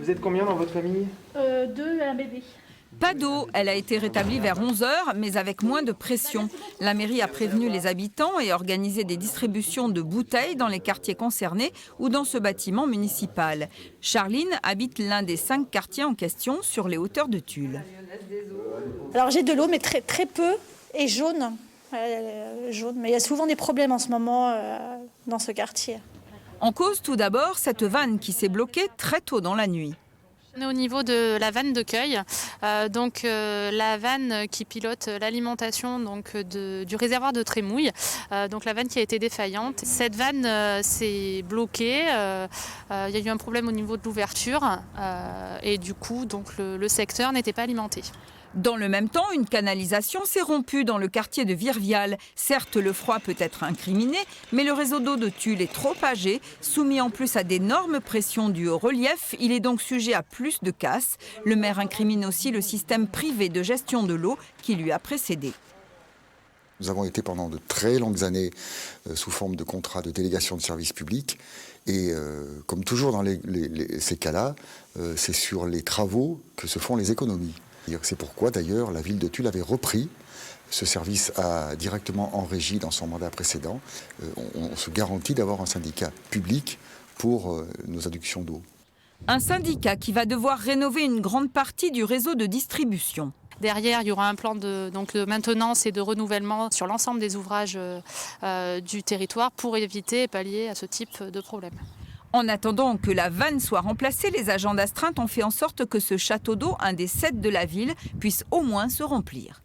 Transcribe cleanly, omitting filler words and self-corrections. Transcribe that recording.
Vous êtes combien dans votre famille? 2 et un bébé. Pas d'eau, elle a été rétablie vers 11 h, mais avec moins de pression. La mairie a prévenu les habitants et organisé des distributions de bouteilles dans les quartiers concernés ou dans ce bâtiment municipal. Charline habite l'un des 5 quartiers en question sur les hauteurs de Tulle. Alors j'ai de l'eau, mais très peu, et jaune. Jaune. Mais il y a souvent des problèmes en ce moment dans ce quartier. En cause tout d'abord cette vanne qui s'est bloquée très tôt dans la nuit. On est au niveau de la vanne de cueil, la vanne qui pilote l'alimentation du réservoir de Trémouille, donc la vanne qui a été défaillante. Cette vanne s'est bloquée, il y a eu un problème au niveau de l'ouverture et du coup donc le secteur n'était pas alimenté. Dans le même temps, une canalisation s'est rompue dans le quartier de Virvial. Certes, le froid peut être incriminé, mais le réseau d'eau de Tulle est trop âgé. Soumis en plus à d'énormes pressions dues au relief, il est donc sujet à plus de casse. Le maire incrimine aussi le système privé de gestion de l'eau qui lui a précédé. Nous avons été pendant de très longues années sous forme de contrat de délégation de service public. Et comme toujours dans ces cas-là, c'est sur les travaux que se font les économies. C'est pourquoi d'ailleurs la ville de Tulle avait repris ce service directement en régie dans son mandat précédent. On se garantit d'avoir un syndicat public pour nos adductions d'eau. Un syndicat qui va devoir rénover une grande partie du réseau de distribution. Derrière, il y aura un plan de maintenance et de renouvellement sur l'ensemble des ouvrages du territoire pour éviter et pallier à ce type de problème. En attendant que la vanne soit remplacée, les agents d'astreinte ont fait en sorte que ce château d'eau, un des 7 de la ville, puisse au moins se remplir.